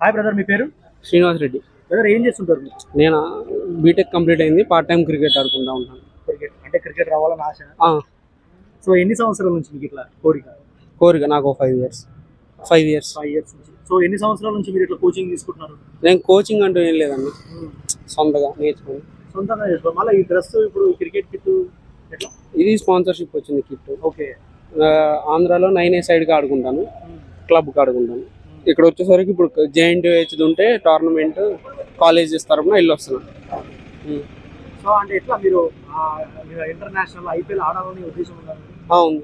Hi brother, మీ పేరు? Srinivas Reddy. Brother, ఏం చేస్తుంటారు మీరు? నేను బీటెక్ కంప్లీట్ అయింది, పార్ట్ టైం క్రికెట్ ఆడుకుంటా ఉంటాను. క్రికెట్ అంటే క్రికెట్ రావాలని ఆశ. సో ఎన్ని సంవత్సరాల నుంచి మీకు ఇట్లా కోరిక? నాకు 5 ఇయర్స్. 5 ఇయర్స్ నుంచి. సో ఎన్ని సంవత్సరాల నుంచి మీరు ఇట్లా కోచింగ్ తీసుకుంటున్నారు? నేను కోచింగ్ అంటూ ఏం లేదండి, సొంతగా నేర్చుకుని. సొంతంగా నేర్చుకో. మళ్ళీ ఈ డ్రెస్ ఇప్పుడు క్రికెట్ కిట్ ఎట్లా? ఇది స్పాన్సర్షిప్ వచ్చింది కిట్. ఓకే. ఆంధ్రాలో 9A సైడ్కి ఆడుకుంటాను, క్లబ్కి ఆడుకుంటాను. ఇక్కడ వచ్చేసరికి ఇప్పుడు JNTU ఉంటే టోర్నమెంట్ కాలేజెస్ తరఫున వెళ్ళి వస్తున్నాను. సో అంటే ఎట్లా మీరు ఇంటర్నేషనల్ IPL ఆడాలని ఉద్దేశం ఉన్నారు? ఉంది.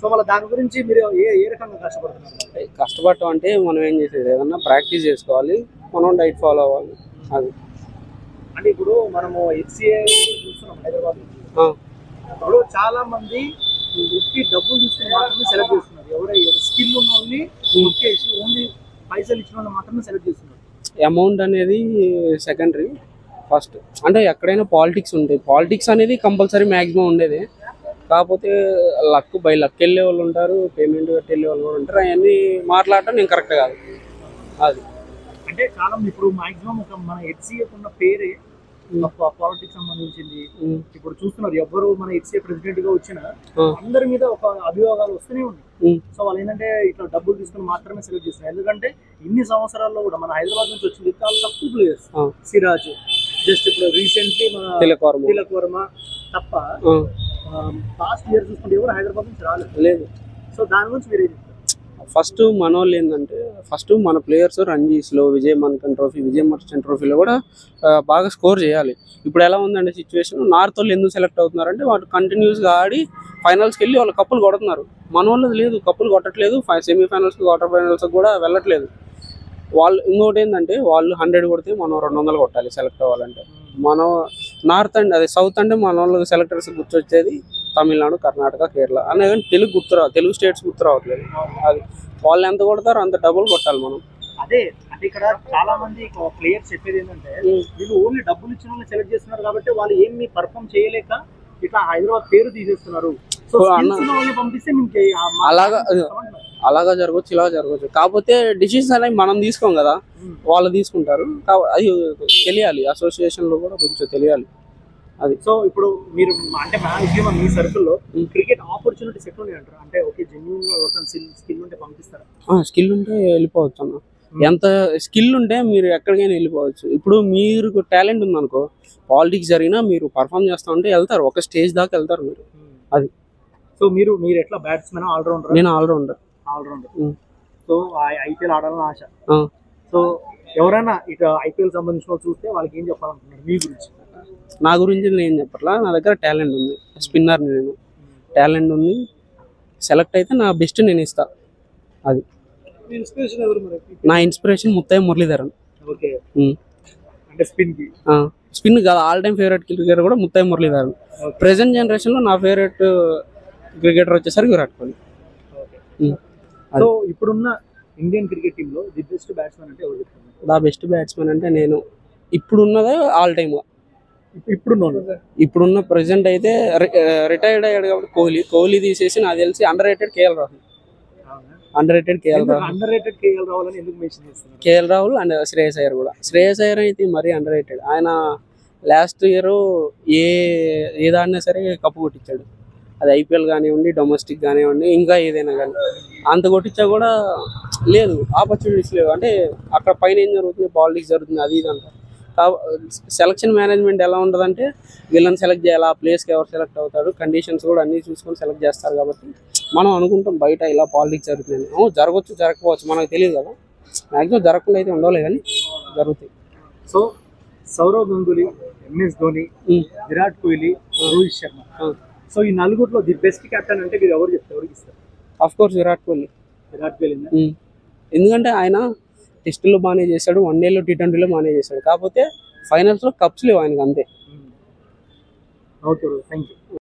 సో మళ్ళీ దాని గురించి మీరు ఏ రకంగా కష్టపడుతున్నారు? కష్టపడటం అంటే మనం ఏం చేసేది, ఏదన్నా ప్రాక్టీస్ చేసుకోవాలి, మనం డైట్ ఫాలో అవ్వాలి. అది అంటే ఇప్పుడు మనము HCA చూస్తున్నాం హైదరాబాద్. ఇప్పుడు చాలా మంది డబ్బులు తీసుకుని మాత్రమే సెలెక్ట్ చేస్తున్నారు. ఎవరైనా స్కిల్ ఉన్న వాళ్ళని చేసి ఓన్లీ పైసలు ఇచ్చిన వాళ్ళు మాత్రమే సెలెక్ట్ చేస్తున్నారు. అమౌంట్ అనేది సెకండరీ, ఫస్ట్ అంటే ఎక్కడైనా పాలిటిక్స్ ఉంటాయి. పాలిటిక్స్ అనేది కంపల్సరీ మ్యాక్సిమం ఉండేది. కాకపోతే బై లక్ వెళ్ళే వాళ్ళు ఉంటారు, పేమెంట్ కట్టి వెళ్ళే వాళ్ళు కూడా ఉంటారు. అవన్నీ మాట్లాడటం నేను కరెక్ట్ కాదు. అది అంటే చాలా ఇప్పుడు మాక్సిమం మన HCA ఉన్న పేరే పాలిటిక్స్ సంబంధించింది. ఇప్పుడు చూస్తున్నారు, ఎవరు మన HCA ప్రెసిడెంట్ గా వచ్చినా అందరి మీద ఒక అభియోగాలు వస్తూనే ఉన్నాయి. సో వాళ్ళు ఏంటంటే ఇట్లా డబ్బులు తీసుకుని మాత్రమే సెలెక్ట్ చేస్తున్నారు. ఎందుకంటే ఇన్ని సంవత్సరాల్లో కూడా మన హైదరాబాద్ నుంచి వచ్చింది చాలా తక్కువ ప్లేయర్స్. సిరాజ్, జస్ట్ ఇప్పుడు రీసెంట్లీ మన తిలక్ వర్మ తప్ప లాస్ట్ ఇయర్ చూసుకుంటే ఎవరు హైదరాబాద్ నుంచి రాలేదు. సో దాని గురించి మీరు ఫస్ట్ మన వాళ్ళు ఏంటంటే, ఫస్ట్ మన ప్లేయర్స్ రంజీస్లో విజయ్ మర్చెంట్ ట్రోఫీలో కూడా బాగా స్కోర్ చేయాలి. ఇప్పుడు ఎలా ఉందంటే సిచ్యువేషన్, నార్త్ వాళ్ళు ఎందుకు సెలెక్ట్ అవుతున్నారంటే వాళ్ళు కంటిన్యూస్గా ఆడి ఫైనల్స్కి వెళ్ళి వాళ్ళు కప్పులు కొడుతున్నారు. మన వాళ్ళది లేదు, కప్పులు కొట్టట్లేదు. సెమీఫైనల్స్కి క్వార్టర్ ఫైనల్స్కి కూడా వెళ్ళట్లేదు. వాళ్ళు ఇంకోటి ఏంటంటే, వాళ్ళు 100 కొడితే మనం 200 కొట్టాలి సెలెక్ట్ అవ్వాలంటే. మనం నార్త్ అండ్ అదే సౌత్ అంటే మన వాళ్ళకి సెలెక్టర్స్ గుర్తొచ్చేది తమిళనాడు, కర్ణాటక, కేరళ అనే, కానీ తెలుగు స్టేట్స్ గుర్తు రావట్లేదు. అది వాళ్ళు ఎంత కొడతారో అంత డబ్బులు కొట్టాలి మనం. అదే అంటే ఇక్కడ చాలా మంది ప్లేయర్స్ చెప్పేది ఏంటంటే, వీళ్ళు ఓన్లీ డబ్బులు ఇచ్చిన వాళ్ళని సెలెక్ట్ చేస్తున్నారు కాబట్టి వాళ్ళు ఏమి పర్ఫామ్ చేయలేక ఇట్లా హైదరాబాద్ పేరు తీసేస్తున్నారు. పంపిస్తే అలాగా జరగవచ్చు, ఇలా జరగవచ్చు. కాకపోతే డిసిషన్ అనేవి మనం తీసుకోం కదా, వాళ్ళు తీసుకుంటారు. అది తెలియాలి, అసోసియేషన్ లో కూడా కొంచెం తెలియాలి అది. సో ఇప్పుడు మీరు అంటే మాక్సిమం మీ సర్కిల్లో క్రికెట్ ఆపర్చునిటీస్ ఎట్లా ఉన్నాయి అంటారు? అంటే ఓకే, జెన్యూన్ స్కిల్ ఉంటే పంపిస్తారా? స్కిల్ ఉంటే వెళ్ళిపోవచ్చు అన్న. ఎంత స్కిల్ ఉంటే మీరు ఎక్కడికైనా వెళ్ళిపోవచ్చు. ఇప్పుడు మీరు టాలెంట్ ఉందనుకో, పాలిటిక్స్ జరిగినా మీరు పర్ఫామ్ చేస్తా ఉంటే వెళ్తారు, ఒక స్టేజ్ దాకా వెళ్తారు మీరు. అది. సో మీరు ఎట్లా బ్యాట్స్మెన్, ఆల్రౌండర్? నేను ఆల్రౌండర్. సో IPL ఆడాలని ఆశ. సో ఎవరైనా ఇక IPL సంబంధించిన చూస్తే వాళ్ళకి ఏం చెప్పాలనుకుంటున్నారు మీ గురించి? నా గురించి నేను చెప్పట్లా, నా దగ్గర టాలెంట్ ఉంది. స్పిన్నర్, నేను టాలెంట్ ఉంది. సెలెక్ట్ అయితే నా బెస్ట్ నేను ఇస్తా. అది నా ఇన్స్పిరేషన్ ముత్తయ్య మురళీధరన్. అంటే స్పిన్ కాదు, ఆల్ టైమ్ ఫేవరెట్ క్రికెటర్ కూడా ముత్తయ్య మురళీధరన్. ప్రెసెంట్ జనరేషన్ లో నా ఫేవరెట్ క్రికెటర్ వచ్చేసరికి విరాట్ కోహ్లీ. సో ఇప్పుడున్న ఇండియన్ క్రికెట్ టీమ్ లో ది బెస్ట్ బ్యాట్స్మెన్ అంటే ఎవరు చెప్తున్నారు? దా బెస్ట్ బ్యాట్స్మెన్ అంటే నేను ఇప్పుడున్నదే ఆల్ టైమ్ గా. ఇప్పుడున్న ప్రెసెంట్ అయితే రిటైర్డ్ అయ్యాడు కాబట్టి కోహ్లీ తీసేసి నాకు తెలిసి under rated KL Rahul and Shreyas Iyer కూడా. శ్రేయస్ అయ్యర్ అయితే మరీ అండర్ రేటెడ్. ఆయన లాస్ట్ ఇయర్ ఏదాడినా సరే కప్పు కొట్టించాడు. అది IPL కానివ్వండి, డొమెస్టిక్ కానివ్వండి, ఇంకా ఏదైనా కానీ. అంత కొట్టించా కూడా లేదు, ఆపర్చునిటీస్ లేవు. అంటే అక్కడ పైన ఏం జరుగుతుంది, పాలిటిక్స్ జరుగుతుంది, అది ఇది అంటారు. సెలక్షన్ మేనేజ్మెంట్ ఎలా ఉంటుందంటే, వీళ్ళని సెలెక్ట్ చేయాలి, ఆ ప్లేస్కి ఎవరు సెలెక్ట్ అవుతాడు, కండిషన్స్ కూడా అన్నీ చూసుకొని సెలెక్ట్ చేస్తారు. కాబట్టి మనం అనుకుంటాం బయట ఇలా పాలిటిక్స్ జరుగుతుంది. జరగవచ్చు, జరగకపోవచ్చు, మనకు తెలియదు కదా. మ్యాక్సిమం జరగకుండా అయితే ఉండలే, కానీ జరుగుతాయి. So Sourav Ganguly, MS Dhoni, Virat Kohli, Rohit Sharma, so ఈ నలుగురిలో ది బెస్ట్ కెప్టెన్ అంటే మీరు ఎవరు చెప్తారు, ఎవరికి ఇస్తారు? Of course Virat Kohli. ఎందుకంటే ఆయన టెస్టులో బాగానే చేశాడు, వన్డేలో, T20లో బాగానే చేశాడు. కాకపోతే ఫైనల్స్లో కప్స్ లేవు ఆయనకు, అంతే. Okay, thank you.